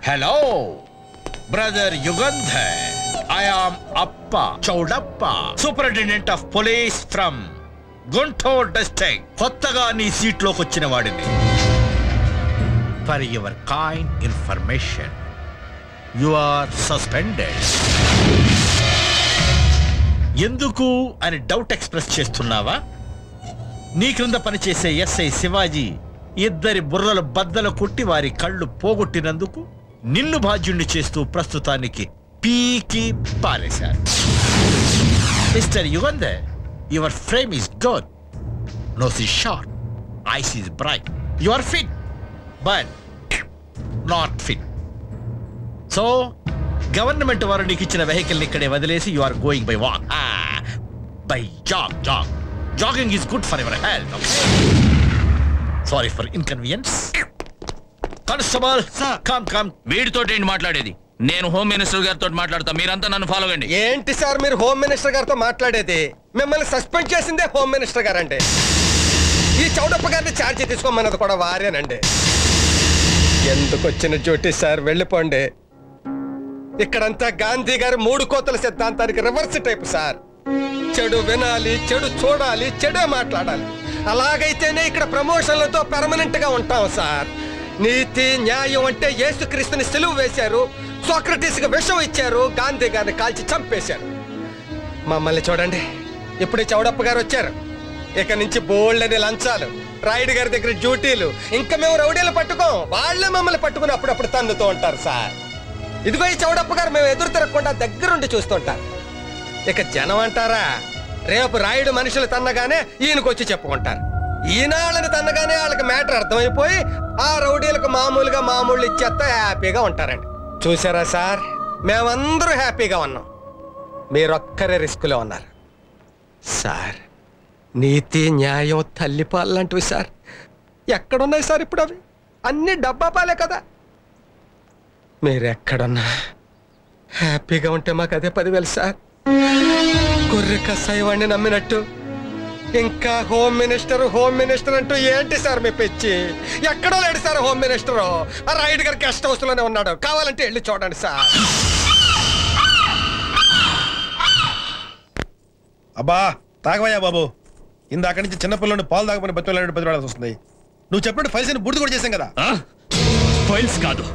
Hello, brother Yugandhar. I am Appa Chaudappa, Superintendent of Police from Guntur district. కొత్తగా నీ సీట్లోకి వచ్చిన వాడిని. For your kind information, you are suspended. ఎందుకు అని doubt express చేస్తున్నావా? నీ క్రింద పనిచేసే ఎస్ఐ శివాజీ ఇద్దరి బుర్రలు బద్దలు కొట్టి వారి కళ్ళు పోగొట్టినందుకు నిన్ను బాధ్యుణ్ణి చేస్తూ ప్రస్తుతానికి పీకి పారేశారు. Mister Yugandhar, your frame is good, nose is short, eyes is bright, you are fit but not fit. So government వారు నీకు ఇచ్చిన వెహికల్ ఇక్కడే వదిలేసి you are going by walk, by jogging is good for your health. Sorry for inconvenience. Constable, come. వీడితో ఏంటి మాట్లాడేది? నేను home minister గారితో మాట్లాడతా, మీరంతా నన్ను ఫాలో కండి. ఏంటి సార్ మీరు హోమ్ మినిస్టర్ గారితో మాట్లాడేది? మిమ్మల్ని సస్పెండ్ చేసిందే హోమ్ మినిస్టర్ గారు అంటే. ఈ చౌడప్ప గారిని ఛార్జీ తీసుకోమన్నది కూడా వారేనండి. ఎందుకు వచ్చిన డ్యూటీ సార్, వెళ్ళిపోండి. ఇక్కడంతా గాంధీ గారి 3 కోతల సిద్ధాంతానికి రివర్స్ టైప్ సార్. చెడు వినాలి, చెడు చూడాలి, చెడే మాట్లాడాలి. అలాగైతేనే ఇక్కడ ప్రమోషన్లతో పెర్మనెంట్ గా ఉంటాం సార్. నీతి న్యాయం అంటే యేసుక్రీస్తుని సిలువ వేశారు, సోక్రటీస్ కి విషం ఇచ్చారు, గాంధీ గారిని కాల్చి చంపేశారు. మమ్మల్ని చూడండి, ఇప్పుడు చౌడప్ప గారు వచ్చారు. ఇక నుంచి బోల్డ్ అని లంచాలు, రాయుడు గారి దగ్గర డ్యూటీలు, ఇంకా మేము రౌడీలు పట్టుకోం, వాళ్ళే మమ్మల్ని పట్టుకుని అప్పుడప్పుడు తన్నుతూ ఉంటారు సార్. ఇదిగో ఈ చౌడప్ప గారు మేము ఎదురు తిరగకుండా దగ్గరుండి చూస్తుంటారు. ఇక జనం అంటారా, రేపు రాయుడు మనుషులు తన్నగానే ఈయనకొచ్చి చెప్పుకుంటారు. ఈనాళ్ళని తన్నగానే వాళ్ళకి మ్యాటర్ అర్థమైపోయి ఆ రౌడీలకు మామూలు ఇచ్చేస్తా హ్యాపీగా ఉంటారండి. చూసారా సార్, మేమందరూ హ్యాపీగా ఉన్నాం, మీరొక్కరే రిస్కులో ఉన్నారు సార్. నీతి న్యాయం తల్లిపాలు లాంటివి సార్, ఎక్కడున్నాయి సార్ ఇప్పుడు? అవి అన్ని డబ్బా పాలే కదా. మీరెక్కడున్నా హ్యాపీగా ఉంటే మాకు అదే 10,000 సార్. గొర్రె కసాయవాడిని నమ్మినట్టు ఇంకా హోమ్ మినిస్టర్ అంటూ ఏంటి సార్ మీ పిచ్చి? ఎక్కడో లేడు సార్ హోమ్ మినిస్టర్. ఆ రాయుడు గారు గెస్ట్ హౌస్ లోనే ఉన్నాడు, కావాలంటే వెళ్ళి చూడండి సార్. అబ్బా తాగవయ్యా బాబు, ఇందాక నుంచి చిన్నపిల్లని పాలు తాగమని బతిలాడాల్సి వస్తుంది. నువ్వు చెప్పినట్టు ఫైల్స్ అని బూడిద కూడా చేశాం కదా. ఫైల్స్ కాదు,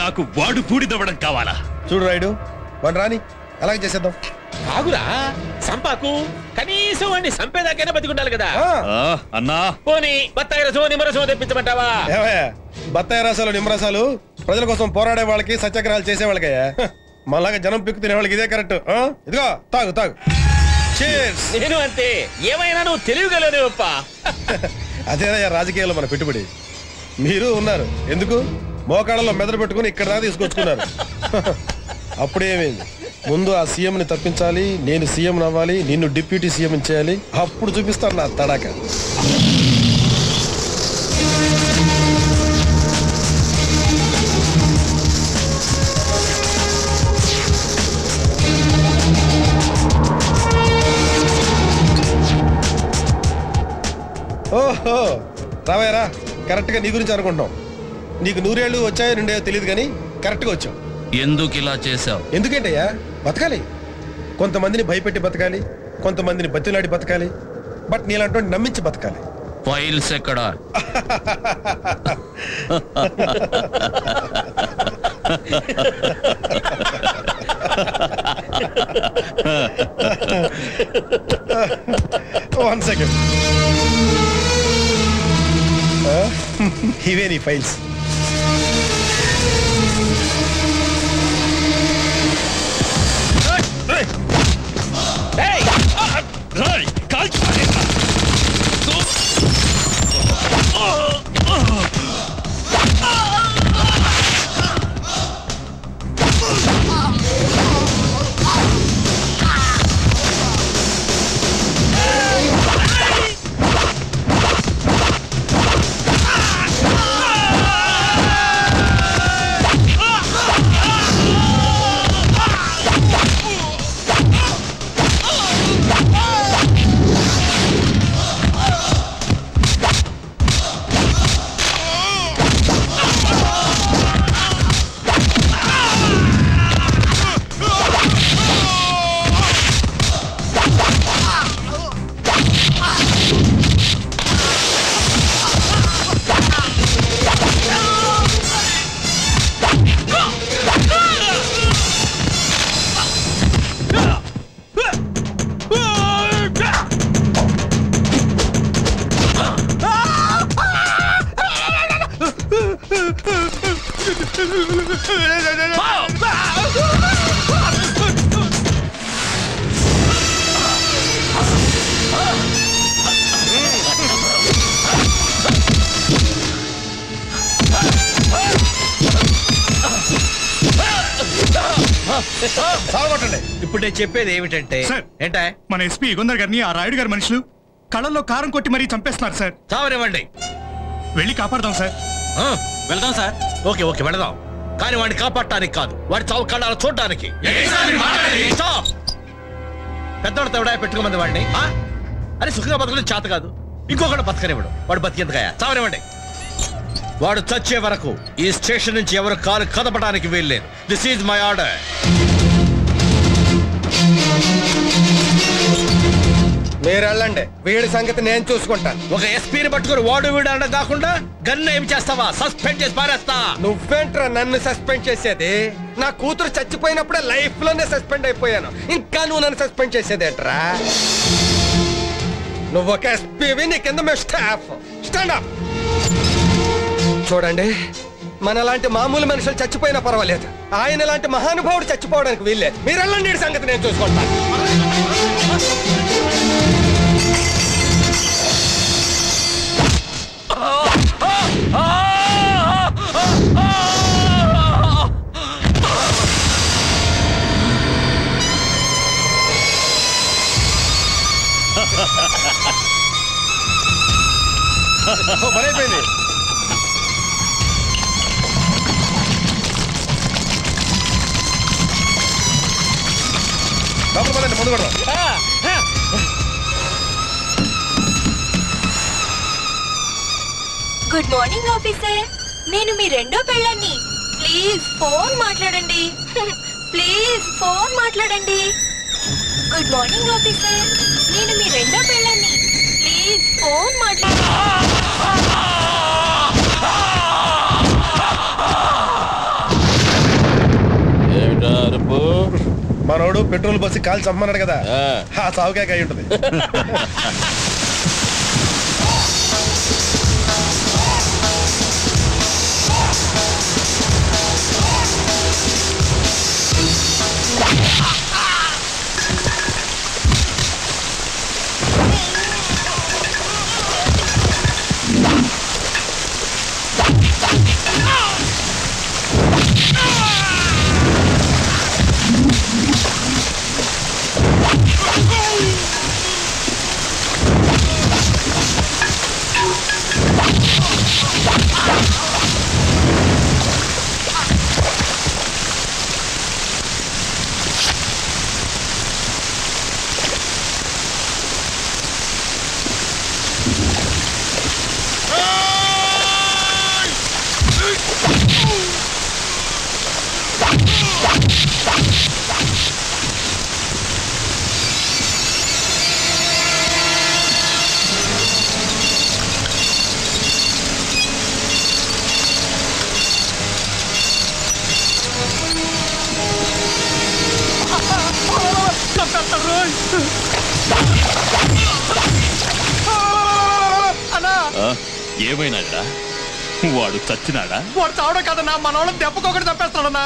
నాకు వాడు బూడిదవ్వడం కావాలా? చూడు రాయుడు, వాడు రాని అలాగే చేసేద్దాం. ఆగురా, సంపాకు, కనీసం వాడిని సంపేదాకైనా బతికుండాలి కదా. అన్నా పోనీ బత్తాయి రసం నిమ్మరసం తెప్పించమంటావా? ఏవయ్యా, బత్తాయి రసాలు నిమ్మరసాలు ప్రజల కోసం పోరాడే వాళ్ళకి, సత్యాగ్రహాలు చేసే వాళ్ళకయ్యా. మళ్ళాగా జనం పిక్కు తినే వాళ్ళకి ఇదే కరెక్ట్. ఇదిగో తాగు. నేను అంతే, ఏమైనా నువ్వు తెలివిగలనేవప్ప. అదేనయ్యా రాజకీయాల్లో మన పెట్టుబడి. మీరు ఉన్నారు ఎందుకు? మోకాళ్ళలో మెదడు పెట్టుకుని ఇక్కడ దాకా తీసుకొచ్చుకున్నారు. అప్పుడేమైంది? ముందు ఆ సీఎంని తప్పించాలి, నేను సీఎం అవ్వాలి, నిన్ను డిప్యూటీ సీఎం చేయాలి. అప్పుడు చూపిస్తాను నా తడాక. ఓహో రావయ్యరా, కరెక్ట్గా నీ గురించి అనుకుంటాం. నీకు 100 ఏళ్ళు వచ్చాయో 2 ఏళ్ళు తెలియదు కానీ కరెక్ట్గా వచ్చావు. ఎందుకు ఇలా చేసావు? ఎందుకేంటయ్యా, బతకాలి. కొంతమందిని భయపెట్టి బతకాలి, కొంతమందిని బతిలాడి బతకాలి, బట్ నీలాంటి నమ్మించి బతకాలి. ఫైల్స్ ఎక్కడా? One second. ఇవే నీ ఫైల్స్. ఇప్పుడు నేను చెప్పేది ఏమిటంటే ఏంటా మన ఎస్పీ యుగంధర్ గారిని ఆ రాయుడు గారి మనుషులు కళ్ళల్లో కారం కొట్టి మరీ చంపేస్తున్నారు సార్. చావనివ్వండి, వెళ్ళి కాపాడదాం సార్. వెళ్దాం సార్. ఓకే ఓకే వెళదాం, కానీ వాడిని కాపాడటానికి కాదు, వాడి చావు కళ్ళాల చూడటానికి. పెద్దవాడితో ఎవడా పెట్టుకోమంది వాడిని? అరే సుఖంగా బతకడం చేత కాదు, ఇంకొకటి బతకనివ్వడు. వాడు బతికేందుకయా? చావనివ్వండి. వాడు చచ్చే వరకు ఈ స్టేషన్ నుంచి ఎవరు కాలు కదపడానికి వీల్లేదు. This is my order. మీరు వెళ్ళండి, వీడి సంగతి నేను చూసుకుంటాను. ఒక ఎస్పీని పట్టుకుని వాడు వీడు అనడం కాకుండా గన్ను ఏం చేస్తావా? సస్పెండ్ చేసి పారేస్తా. నువ్వేంట్రా నన్ను సస్పెండ్ చేసేది? నా కూతురు చచ్చిపోయినప్పుడే లైఫ్ లోనే సస్పెండ్ అయిపోయాను, ఇంకా నువ్వు నన్ను సస్పెండ్ చేసేదేంట్రా? నువ్వు ఒక ఎస్పీవి, నీ కింద మేము స్టాఫ్. Stand up. చూడండి, మనలాంటి మామూలు మనుషులు చచ్చిపోయినా పర్వాలేదు, ఆయన లాంటి మహానుభావుడు చచ్చిపోవడానికి వీల్లేదు. మీరు వెళ్ళండి, వీడి సంగతి నేను చూసుకుంటాను. పనైపోయింది. డబ్బులు పదండి, ముందు కూడా. గుడ్ మార్నింగ్ ఆఫీసర్, నేను మీ రెండో పెళ్ళాన్ని. ప్లీజ్ ఫోన్ మాట్లాడండి. ప్లీజ్ ఫోన్ మాట్లాడండి. గుడ్ మార్నింగ్ ఆఫీసర్, నేను మీ రెండో పెళ్ళాన్ని. ప్లీజ్ ఫోన్ మాట్లాడండి. మనోడు పెట్రోల్ బస్సు కాల్చి చమ్మన్నాడు కదా, ఆ సావుకాక అయి ఉంటుంది. ఏమైనాడా? వాడు చచ్చినాడా? వాడు చావడం కదన్నా, మన వాళ్ళని దెబ్బకొకటి చంపేస్తాడన్నా.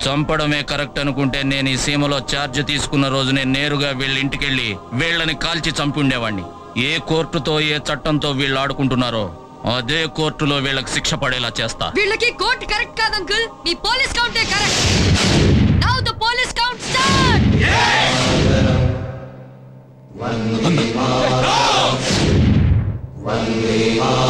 చంపడమే కరెక్ట్ అనుకుంటే నేను ఈ సీమలో ఛార్జ్ తీసుకున్న రోజునే నేరుగా వీళ్ళ ఇంటికెళ్ళి వీళ్ళని కాల్చి చంపి ఉండేవాడిని. ఏ కోర్టుతో ఏ చట్టంతో వీళ్ళు ఆడుకుంటున్నారో అదే కోర్టులో వీళ్ళకి శిక్ష పడేలా చేస్తా. వీళ్ళకి కోర్టు కరెక్ట్ కాదు అంకుల్, మీ పోలీస్ కౌంటే correct. Now the police count start. Vande Mataram Vande Mataram